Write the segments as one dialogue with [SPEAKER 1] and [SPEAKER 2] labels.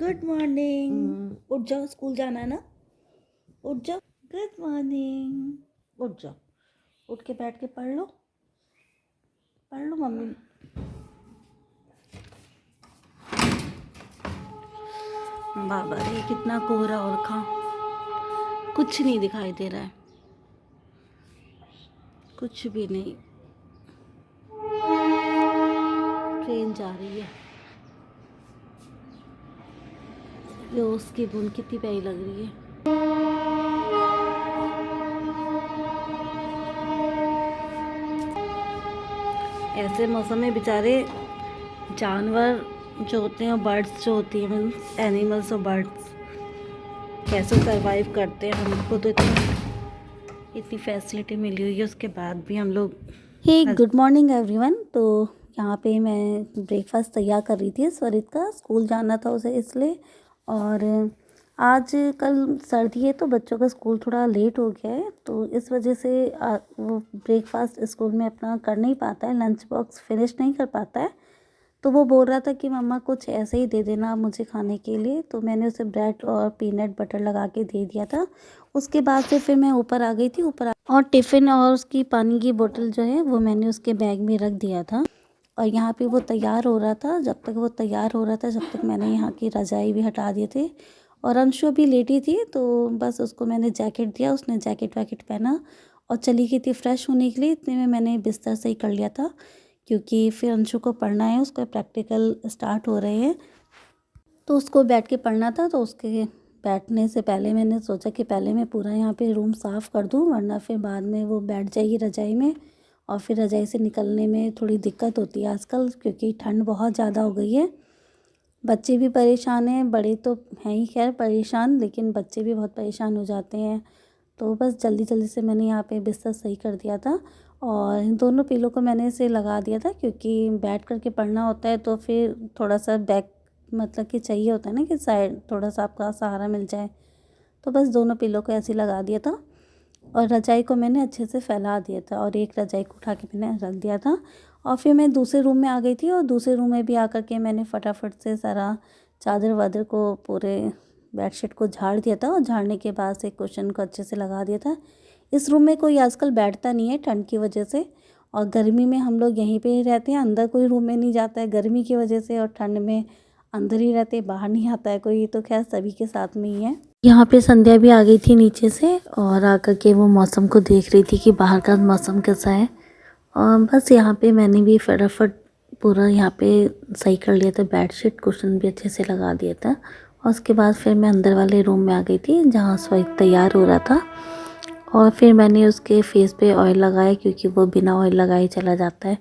[SPEAKER 1] Good morning. उठ जाओ, school जाना है ना। उठ जाओ। Good morning. उठ जाओ, उठ के बैठ के पढ़ लो, पढ़ लो मम्मी। बाबा रे, कितना कोहरा और रखा, कुछ नहीं दिखाई दे रहा है, कुछ भी नहीं। ट्रेन जा रही है, ये उसकी धुन कितनी प्यारी लग रही है। ऐसे मौसम में बेचारे जानवर जो होते हैं, बर्ड्स जो होती हैं, मीन्स एनिमल्स और बर्ड्स कैसे सरवाइव करते हैं। हमको तो इतनी फैसिलिटी मिली हुई है, उसके बाद भी हम लोग। हे गुड मॉर्निंग एवरीवन। तो यहाँ पे मैं ब्रेकफास्ट तैयार कर रही थी। स्वरित का स्कूल जाना था उसे, इसलिए। और आज कल सर्दी है तो बच्चों का स्कूल थोड़ा लेट हो गया है, तो इस वजह से वो ब्रेकफास्ट स्कूल में अपना कर नहीं पाता है, लंच बॉक्स फिनिश नहीं कर पाता है। तो वो बोल रहा था कि मम्मा कुछ ऐसे ही दे देना मुझे खाने के लिए, तो मैंने उसे ब्रेड और पीनट बटर लगा के दे दिया था। उसके बाद से फिर मैं ऊपर आ गई थी, और टिफ़िन और उसकी पानी की बोतल जो है वो मैंने उसके बैग में रख दिया था। और यहाँ पे वो तैयार हो रहा था, जब तक वो तैयार हो रहा था जब तक मैंने यहाँ की रज़ाई भी हटा दिए थे। और अंशु भी लेटी थी, तो बस उसको मैंने जैकेट दिया, उसने जैकेट वैकेट पहना और चली गई थी फ्रेश होने के लिए। इतने में मैंने बिस्तर सही कर लिया था, क्योंकि फिर अंशु को पढ़ना है, उसका प्रैक्टिकल स्टार्ट हो रहे हैं, तो उसको बैठ के पढ़ना था। तो उसके बैठने से पहले मैंने सोचा कि पहले मैं पूरा यहाँ पे रूम साफ़ कर दूँ, वरना फिर बाद में वो बैठ जाएगी रज़ाई में, और फिर रज़ाई से निकलने में थोड़ी दिक्कत होती है आजकल, क्योंकि ठंड बहुत ज़्यादा हो गई है। बच्चे भी परेशान हैं, बड़े तो हैं ही खैर परेशान, लेकिन बच्चे भी बहुत परेशान हो जाते हैं। तो बस जल्दी जल्दी से मैंने यहाँ पे बिस्तर सही कर दिया था, और इन दोनों पिलो को मैंने इसे लगा दिया था, क्योंकि बैठ कर के पढ़ना होता है तो फिर थोड़ा सा बैक मतलब कि चाहिए होता है ना कि साइड थोड़ा सा आपका सहारा मिल जाए। तो बस दोनों पिलो को ऐसे ही लगा दिया था, और रज़ाई को मैंने अच्छे से फैला दिया था, और एक रज़ाई को उठा के मैंने रख दिया था। और फिर मैं दूसरे रूम में आ गई थी, और दूसरे रूम में भी आकर के मैंने फटाफट से सारा चादर वादर को, पूरे बेडशीट को झाड़ दिया था, और झाड़ने के बाद से कुशन को अच्छे से लगा दिया था। इस रूम में कोई आजकल बैठता नहीं है ठंड की वजह से, और गर्मी में हम लोग यहीं पे ही रहते हैं, अंदर कोई रूम में नहीं जाता है गर्मी की वजह से, और ठंड में अंदर ही रहते, बाहर नहीं आता है कोई। तो खैर सभी के साथ में ही है। यहाँ पे संध्या भी आ गई थी नीचे से, और आकर के वो मौसम को देख रही थी कि बाहर का मौसम कैसा है। और बस यहाँ पे मैंने भी फटाफट पूरा यहाँ पे सही कर लिया था, बेडशीट कुशन भी अच्छे से लगा दिया था। और उसके बाद फिर मैं अंदर वाले रूम में आ गई थी, जहाँ स्वयं तैयार हो रहा था। और फिर मैंने उसके फेस पे ऑयल लगाया, क्योंकि वो बिना ऑयल लगाए चला जाता है,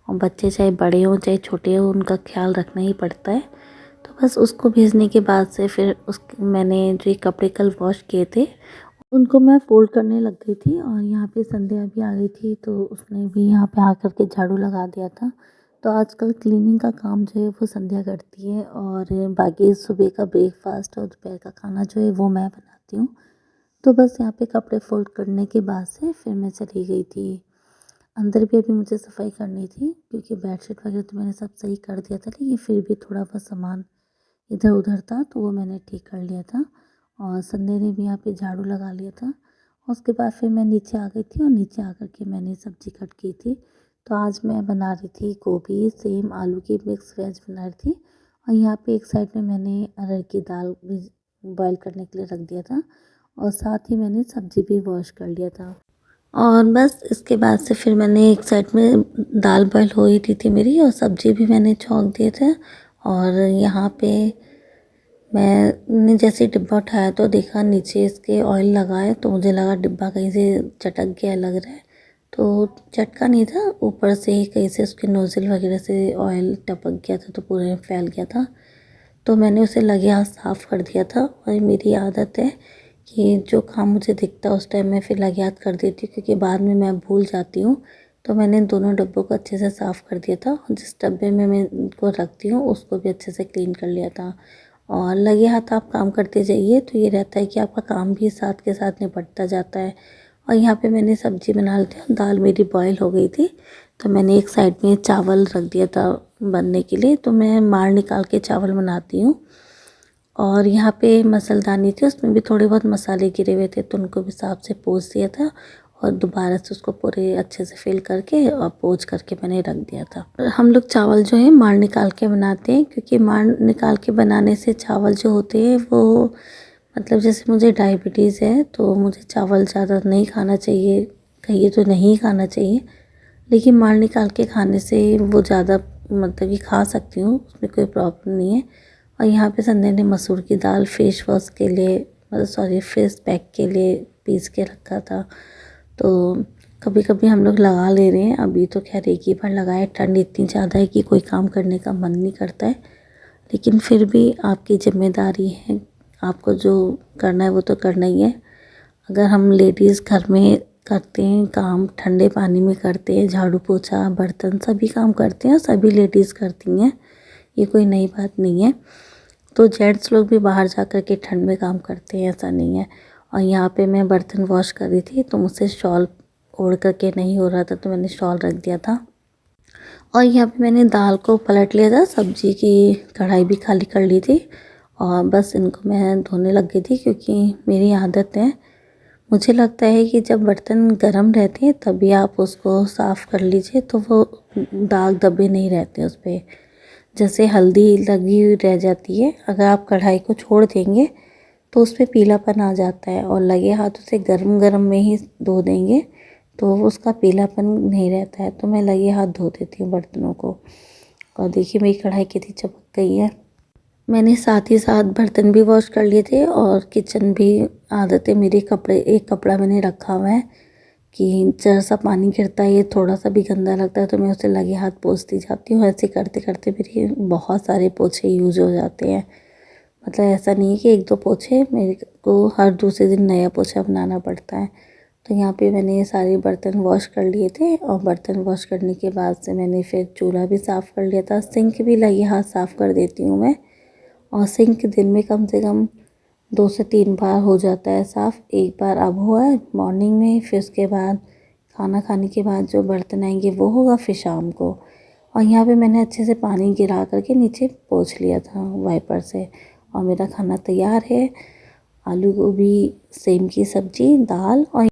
[SPEAKER 1] और बच्चे चाहे बड़े हों चाहे छोटे हों उनका ख्याल रखना ही पड़ता है। तो बस उसको भेजने के बाद से फिर मैंने जो कपड़े कल वॉश किए थे उनको मैं फ़ोल्ड करने लग गई थी। और यहाँ पे संध्या भी आ गई थी, तो उसने भी यहाँ पे आकर के झाड़ू लगा दिया था। तो आजकल क्लीनिंग का काम जो है वो संध्या करती है, और बाकी सुबह का ब्रेकफास्ट और दोपहर का खाना जो है वो मैं बनाती हूँ। तो बस यहाँ पे कपड़े फ़ोल्ड करने के बाद से फिर मैं चली गई थी अंदर। भी अभी मुझे सफाई करनी थी, क्योंकि बेडशीट वगैरह तो मैंने सब सही कर दिया था, लेकिन फिर भी थोड़ा बहुत सामान इधर उधर था, तो वो मैंने ठीक कर लिया था। और संध्या ने भी यहाँ पे झाड़ू लगा लिया था। और उसके बाद फिर मैं नीचे आ गई थी, और नीचे आकर के मैंने सब्ज़ी कट की थी। तो आज मैं बना रही थी गोभी सेम आलू की मिक्स वेज बना रही थी। और यहाँ पे एक साइड में मैंने अरहर की दाल भी बॉईल करने के लिए रख दिया था, और साथ ही मैंने सब्ज़ी भी वॉश कर लिया था। और बस इसके बाद से फिर मैंने एक साइड में दाल बॉईल हो ही रही थी मेरी, और सब्ज़ी भी मैंने छौंक दिए थे। और यहाँ पे मैंने जैसे डिब्बा उठाया तो देखा नीचे इसके ऑयल लगा है, तो मुझे लगा डिब्बा कहीं से चटक गया लग रहा है। तो चटका नहीं था, ऊपर से ही कहीं से उसके नोज़ल वगैरह से ऑयल टपक गया था, तो पूरे में फैल गया था। तो मैंने उसे लगे हाथ साफ़ कर दिया था। और मेरी आदत है कि जो काम मुझे दिखता है उस टाइम मैं फिर लगे हाथ कर देती हूँ, क्योंकि बाद में मैं भूल जाती हूँ। तो मैंने दोनों डब्बों को अच्छे से साफ़ कर दिया था, और जिस डब्बे में मैं इनको रखती हूँ उसको भी अच्छे से क्लीन कर लिया था। और लगे हाथ आप काम करते जाइए, तो ये रहता है कि आपका काम भी साथ के साथ निपटता जाता है। और यहाँ पे मैंने सब्ज़ी बना ली थी, दाल मेरी बॉईल हो गई थी, तो मैंने एक साइड में चावल रख दिया था बनने के लिए। तो मैं मार निकाल के चावल बनाती हूँ, और यहाँ पे मसालदानी थी, उसमें भी थोड़े बहुत मसाले गिरे हुए थे, तो उनको भी साफ से पोंछ दिया था और दोबारा से उसको पूरे अच्छे से फिल करके और पोंछ करके मैंने रख दिया था। और हम लोग चावल जो है माड़ निकाल के बनाते हैं, क्योंकि माड़ निकाल के बनाने से चावल जो होते हैं वो, मतलब जैसे मुझे डायबिटीज़ है तो मुझे चावल ज़्यादा नहीं खाना चाहिए, कहिए तो नहीं खाना चाहिए, लेकिन माड़ निकाल के खाने से वो ज़्यादा, मतलब कि खा सकती हूँ, उसमें कोई प्रॉब्लम नहीं है। और यहाँ पे संध्या ने मसूर की दाल फेस वॉश के लिए, मतलब सॉरी फेस पैक के लिए पीस के रखा था, तो कभी कभी हम लोग लगा ले रहे हैं। अभी तो खैर एक ही बार लगाए, ठंड इतनी ज़्यादा है कि कोई काम करने का मन नहीं करता है, लेकिन फिर भी आपकी जिम्मेदारी है, आपको जो करना है वो तो करना ही है। अगर हम लेडीज़ घर में करते हैं काम, ठंडे पानी में करते हैं, झाड़ू पोछा बर्तन सभी काम करते हैं, सभी लेडीज़ करती हैं, ये कोई नई बात नहीं है। तो जेंट्स लोग भी बाहर जा कर के ठंड में काम करते हैं, ऐसा नहीं है। और यहाँ पे मैं बर्तन वॉश कर रही थी तो मुझसे शॉल ओढ़ करके नहीं हो रहा था, तो मैंने शॉल रख दिया था। और यहाँ पे मैंने दाल को पलट लिया था, सब्जी की कढ़ाई भी खाली कर ली थी और बस इनको मैं धोने लग गई थी, क्योंकि मेरी आदत है, मुझे लगता है कि जब बर्तन गर्म रहते हैं तभी आप उसको साफ़ कर लीजिए, तो वो दाग धब्बे नहीं रहते उस पर। जैसे हल्दी लगी हुई रह जाती है, अगर आप कढ़ाई को छोड़ देंगे तो उस पर पीलापन आ जाता है, और लगे हाथों से गरम गरम में ही धो देंगे तो उसका पीलापन नहीं रहता है। तो मैं लगे हाथ धो देती हूँ बर्तनों को। और देखिए मेरी कढ़ाई कितनी चमक गई है। मैंने साथ ही साथ बर्तन भी वॉश कर लिए थे और किचन भी, आदत है मेरी, कपड़े, एक कपड़ा मैंने रखा हुआ है कि जरा सा पानी गिरता है, ये थोड़ा सा भी गंदा लगता है तो मैं उसे लगे हाथ पोंछती जाती हूँ। ऐसे करते करते मेरे बहुत सारे पोछे यूज हो जाते हैं। मतलब ऐसा नहीं है कि एक दो पोछे, मेरे को हर दूसरे दिन नया पोछा बनाना पड़ता है। तो यहाँ पे मैंने ये सारे बर्तन वॉश कर लिए थे, और बर्तन वॉश करने के बाद से मैंने फिर चूल्हा भी साफ़ कर लिया था। सिंक भी लगे हाथ साफ़ कर देती हूँ मैं, और सिंक दिन में कम से कम 2 से 3 बार हो जाता है साफ़। एक बार अब हुआ है मॉर्निंग में, फिर उसके बाद खाना खाने के बाद जो बर्तन आएंगे वो होगा फिर शाम को। और यहाँ पे मैंने अच्छे से पानी गिरा करके नीचे पोंछ लिया था वाइपर से। और मेरा खाना तैयार है, आलू गोभी सेम की सब्ज़ी, दाल। और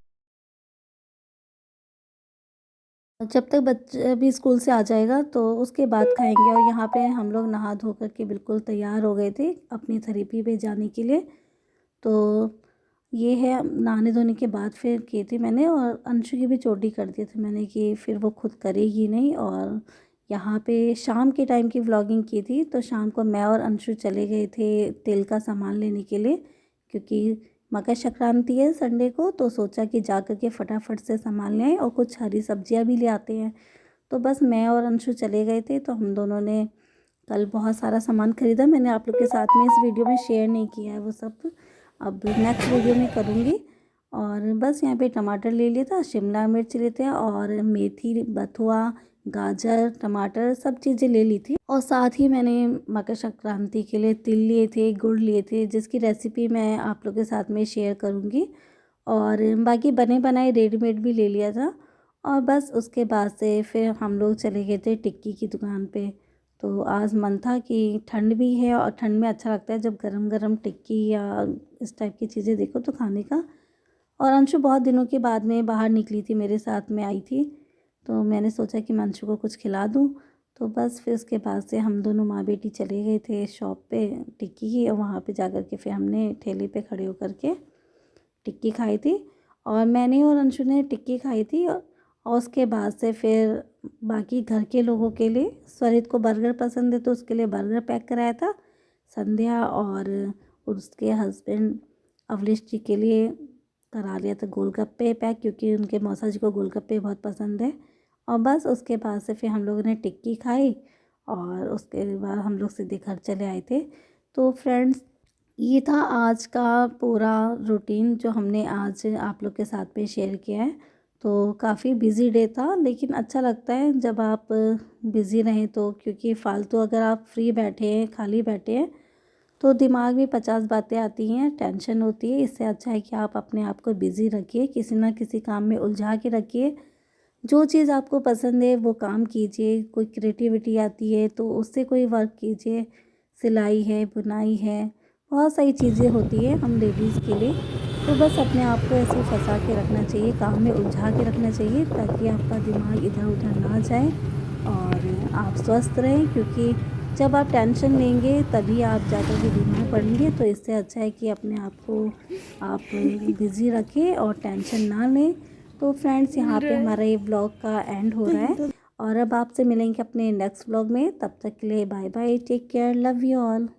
[SPEAKER 1] जब तक बच्चा अभी स्कूल से आ जाएगा तो उसके बाद खाएंगे। और यहाँ पे हम लोग नहा धो कर के बिल्कुल तैयार हो गए थे अपनी थेरेपी पे जाने के लिए। तो ये है, नहाने धोने के बाद फिर की थी मैंने, और अंशु की भी चोटी कर दी थी मैंने कि फिर वो खुद करेगी नहीं। और यहाँ पे शाम के टाइम की व्लॉगिंग की थी, तो शाम को मैं और अंशु चले गए थे तेल का सामान लेने के लिए, क्योंकि मकर संक्रांति है संडे को, तो सोचा कि जा कर के फटाफट से सामान ले आएं और कुछ हरी सब्जियां भी ले आते हैं। तो बस मैं और अंशु चले गए थे, तो हम दोनों ने कल बहुत सारा सामान ख़रीदा। मैंने आप लोग के साथ में इस वीडियो में शेयर नहीं किया है वो सब, अब नेक्स्ट वीडियो में करूँगी। और बस यहाँ पे टमाटर ले लिया था, शिमला मिर्च लेते हैं, और मेथी, बथुआ, गाजर, टमाटर सब चीज़ें ले ली थी। और साथ ही मैंने मकर संक्रांति के लिए तिल लिए थे, गुड़ लिए थे, जिसकी रेसिपी मैं आप लोग के साथ में शेयर करूँगी। और बाकी बने बनाए रेडीमेड भी ले लिया था। और बस उसके बाद से फिर हम लोग चले गए थे टिक्की की दुकान पे। तो आज मन था कि ठंड भी है और ठंड में अच्छा लगता है जब गरम गरम टिक्की या इस टाइप की चीज़ें देखो तो खाने का। और अंशु बहुत दिनों के बाद में बाहर निकली थी, मेरे साथ में आई थी, तो मैंने सोचा कि मैं अंशु को कुछ खिला दूँ। तो बस फिर उसके बाद से हम दोनों माँ बेटी चले गए थे शॉप पे टिक्की की, और वहाँ पे जा कर के फिर हमने ठेले पे खड़े होकर के टिक्की खाई थी। और मैंने और अंशु ने टिक्की खाई थी, और उसके बाद से फिर बाकी घर के लोगों के लिए, स्वरित को बर्गर पसंद है तो उसके लिए बर्गर पैक कराया था। संध्या और उसके हस्बैंड अवलेश जी के लिए करा लिया था गोलगप्पे पैक, क्योंकि उनके मौसा जी को गोलगप्पे बहुत पसंद है। और बस उसके बाद से फिर हम लोगों ने टिक्की खाई, और उसके बाद हम लोग सीधे घर चले आए थे। तो फ्रेंड्स, ये था आज का पूरा रूटीन जो हमने आज आप लोग के साथ में शेयर किया है। तो काफ़ी बिज़ी डे था, लेकिन अच्छा लगता है जब आप बिज़ी रहें तो, क्योंकि फ़ालतू अगर आप फ्री बैठे हैं, खाली बैठे हैं, तो दिमाग में 50 बातें आती हैं, टेंशन होती है। इससे अच्छा है कि आप अपने आप को बिज़ी रखिए, किसी ना किसी काम में उलझा के रखिए। जो चीज़ आपको पसंद है वो काम कीजिए, कोई क्रिएटिविटी आती है तो उससे कोई वर्क कीजिए, सिलाई है, बुनाई है, बहुत सारी चीज़ें होती है हम लेडीज़ के लिए। तो बस अपने आप को ऐसे फंसा के रखना चाहिए, काम में उलझा के रखना चाहिए, ताकि आपका दिमाग इधर उधर ना जाए और आप स्वस्थ रहें। क्योंकि जब आप टेंशन लेंगे तभी आप ज़्यादा भी बीमार पड़ेंगे। तो इससे अच्छा है कि अपने आप को आप बिज़ी रखें और टेंशन ना लें। तो फ्रेंड्स, यहाँ पे हमारा ये ब्लॉग का एंड हो रहा है और अब आपसे मिलेंगे अपने नेक्स्ट ब्लॉग में। तब तक के लिए bye bye, take care, love you all.